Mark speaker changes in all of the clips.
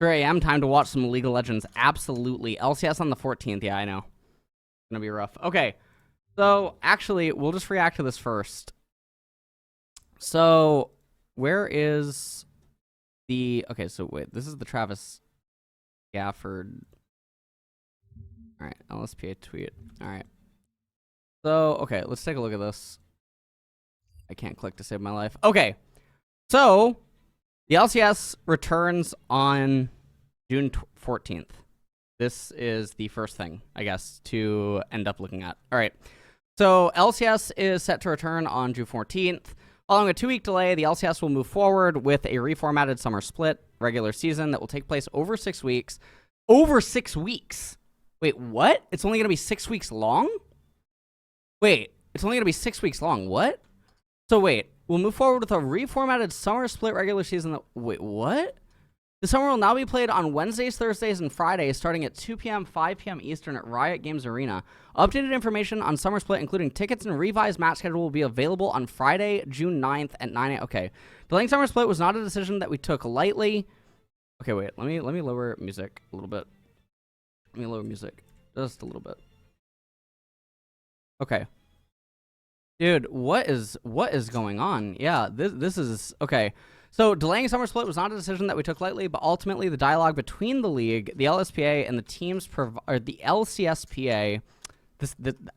Speaker 1: 3 a.m. time to watch some League of Legends. Absolutely. LCS on the 14th. Yeah, I know. It's gonna be rough. Okay. So, actually, we'll just react to this first. So, where is the... Okay, so wait. This is the Travis Gafford... Alright, LSPA tweet. Alright. So, okay, let's take a look at this. I can't click to save my life. Okay. So, the LCS returns on June 14th. This is the first thing, I guess, to end up looking at. All right. So LCS is set to return on June 14th. Following a 2-week delay, the LCS will move forward with a reformatted summer split regular season that will take place over 6 weeks. Over 6 weeks? Wait, what? It's only going to be 6 weeks long? Wait, it's only going to be 6 weeks long. What? So wait, we'll move forward with a reformatted summer split regular season that... Wait, what? The summer will now be played on Wednesdays, Thursdays, and Fridays, starting at 2 p.m., 5 p.m. Eastern at Riot Games Arena. Updated information on Summer Split, including tickets and revised match schedule, will be available on Friday, June 9th at 9 a.m. Okay. Delaying Summer Split was not a decision that we took lightly. Okay, wait. Let me lower music a little bit. Let me lower music just a little bit. Okay. Dude, what is going on? Yeah, this is... Okay. So, delaying Summer Split was not a decision that we took lightly, but ultimately the dialogue between the league, the LSPA, and the teams, or the LCSPA,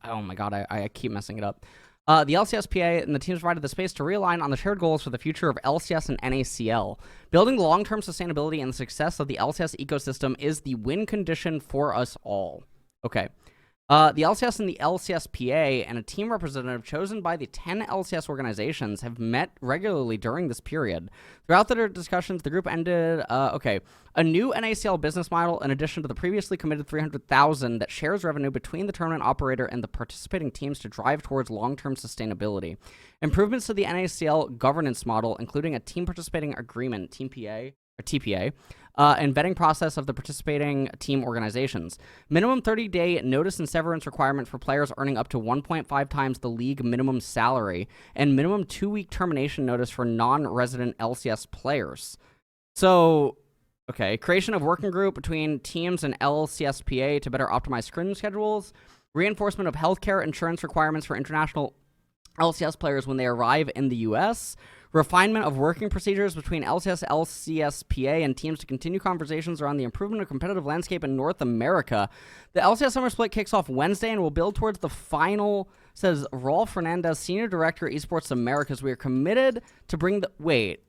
Speaker 1: oh my god, I keep messing it up. The LCSPA and the teams provided the space to realign on the shared goals for the future of LCS and NACL. Building the long-term sustainability and the success of the LCS ecosystem is the win condition for us all. Okay. The LCS and the LCSPA and a team representative chosen by the 10 LCS organizations have met regularly during this period. Throughout their discussions, the group ended, a new NACL business model in addition to the previously committed $300,000 that shares revenue between the tournament operator and the participating teams to drive towards long-term sustainability. Improvements to the NACL governance model, including a team participating agreement, TPA, and vetting process of the participating team organizations. Minimum 30-day notice and severance requirement for players earning up to 1.5 times the league minimum salary, and minimum 2-week termination notice for non-resident LCS players. So, okay, creation of working group between teams and LCSPA to better optimize scrim schedules, reinforcement of healthcare insurance requirements for international LCS players when they arrive in the U.S., refinement of working procedures between LCS, LCSPA, and teams to continue conversations around the improvement of competitive landscape in North America. The LCS Summer Split kicks off Wednesday and will build towards the final, says Rolf Fernandez, Senior Director, Esports Americas. We are committed to bring the... Wait.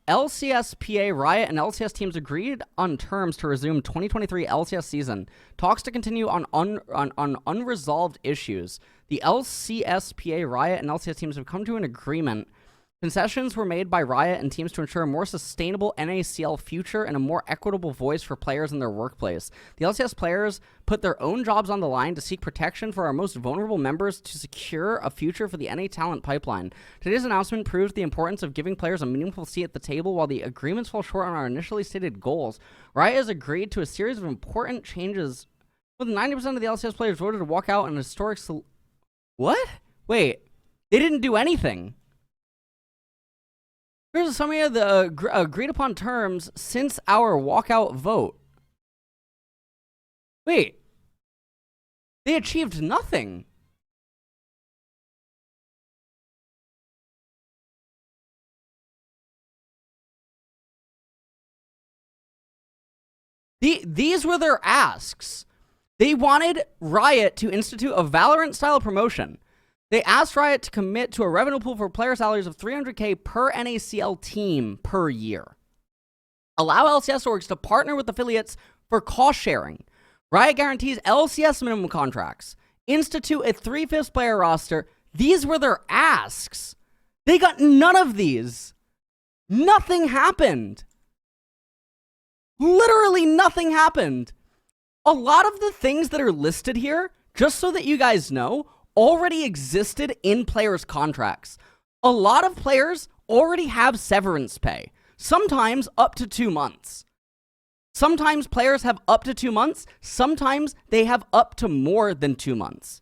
Speaker 1: LCSPA, Riot, and LCS teams agreed on terms to resume 2023 LCS season. Talks to continue on unresolved issues. The LCSPA, Riot, and LCS teams have come to an agreement. Concessions were made by Riot and teams to ensure a more sustainable NACL future and a more equitable voice for players in their workplace. The LCS players put their own jobs on the line to seek protection for our most vulnerable members to secure a future for the NA talent pipeline. Today's announcement proves the importance of giving players a meaningful seat at the table. While the agreements fall short on our initially stated goals, Riot has agreed to a series of important changes. More than 90% of the LCS players voted to walk out an historic... What? Wait, they didn't do anything. Here's a summary of the agreed upon terms since our walkout vote. Wait. They achieved nothing. These were their asks. They wanted Riot to institute a Valorant-style promotion. They asked Riot to commit to a revenue pool for player salaries of $300K per NACL team per year. Allow LCS orgs to partner with affiliates for cost sharing. Riot guarantees LCS minimum contracts. Institute a 3/5 player roster. These were their asks. They got none of these. Nothing happened. Literally nothing happened. A lot of the things that are listed here, just so that you guys know, already existed in players' contracts. A lot of players already have severance pay, sometimes up to 2 months. Sometimes players have up to 2 months, sometimes they have up to more than 2 months.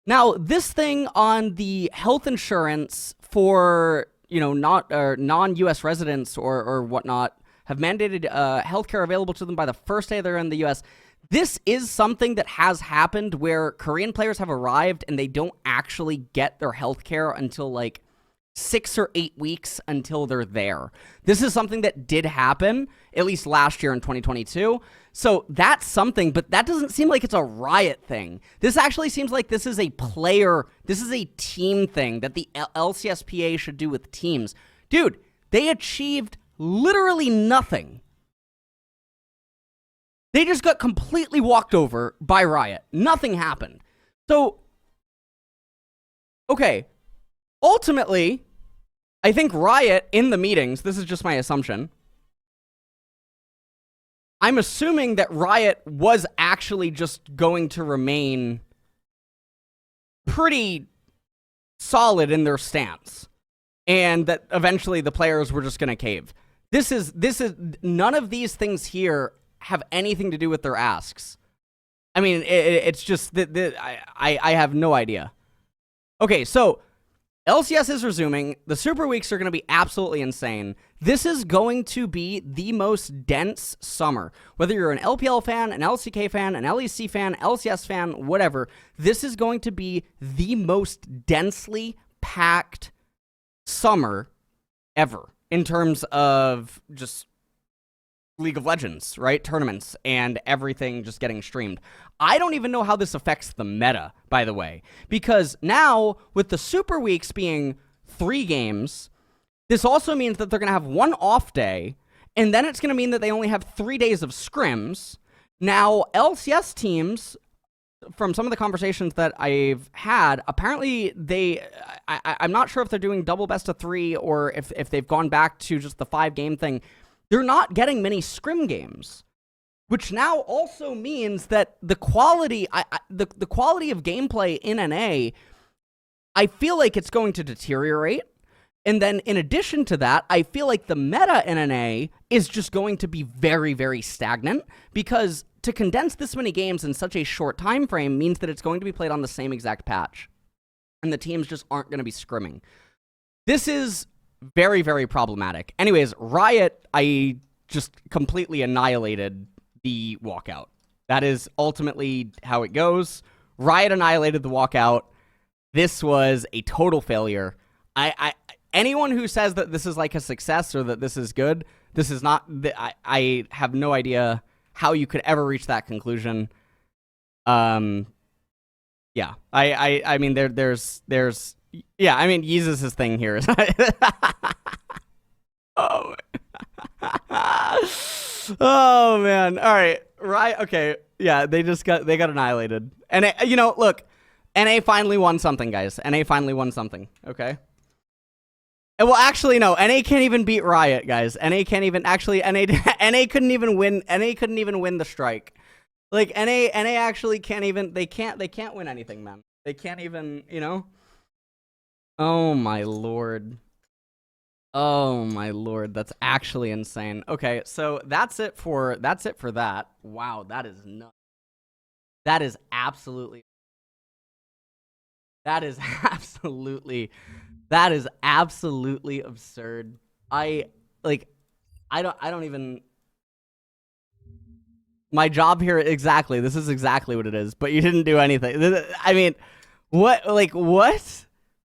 Speaker 1: Now, this thing on the health insurance for not non-U.S. residents or whatnot have mandated healthcare available to them by the first day they're in the U.S. This is something that has happened where Korean players have arrived and they don't actually get their healthcare until like 6 or 8 weeks until they're there. This is something that did happen, at least last year in 2022. So that's something, but that doesn't seem like it's a Riot thing. This actually seems like this is a team thing that the LCSPA should do with teams. Dude, they achieved literally nothing. They just got completely walked over by Riot. Nothing happened. So, okay, ultimately, I think Riot in the meetings, this is just my assumption, I'm assuming that Riot was actually just going to remain pretty solid in their stance, and that eventually the players were just going to cave. This is none of these things here have anything to do with their asks. I mean, it's just that I have no idea. Okay, so LCS is resuming. The Super Weeks are going to be absolutely insane. This is going to be the most dense summer. Whether you're an LPL fan, an LCK fan, an LEC fan, LCS fan, whatever, this is going to be the most densely packed summer ever in terms of just League of Legends, right? Tournaments and everything just getting streamed. I don't even know how this affects the meta, by the way, because now with the Super Weeks being 3 games, this also means that they're going to have 1 off day, and then it's going to mean that they only have 3 days of scrims. Now, LCS teams, from some of the conversations that I've had, apparently I'm not sure if they're doing double best of 3 or if they've gone back to just the 5-game thing. They're not getting many scrim games, which now also means that the quality the quality of gameplay in NA, I feel like it's going to deteriorate. And then in addition to that, I feel like the meta in NA is just going to be very, very stagnant, because to condense this many games in such a short time frame means that it's going to be played on the same exact patch, and the teams just aren't going to be scrimming. This is very, very problematic. Anyways, Riot, I just completely annihilated the walkout. That is ultimately how it goes. Riot annihilated the walkout. This was a total failure. Anyone who says that this is like a success or that this is good, this is not. I have no idea how you could ever reach that conclusion. Yeah. I mean, there's yeah, I mean, Jesus' thing here is oh. Oh man. All right. Right. Okay. Yeah, they got annihilated. And look, NA finally won something, guys. NA finally won something. Okay. And well, actually, no. NA can't even beat Riot, guys. NA can't even actually. NA couldn't even win. NA couldn't even win the strike. Like NA actually can't even. They can't win anything, man. They can't even. Oh my lord. Oh my lord, that's actually insane. Okay, so that's it for that. Wow, that is nuts. That is absolutely absurd. I don't even. My job here, exactly. This is exactly what it is, but you didn't do anything. I mean, what?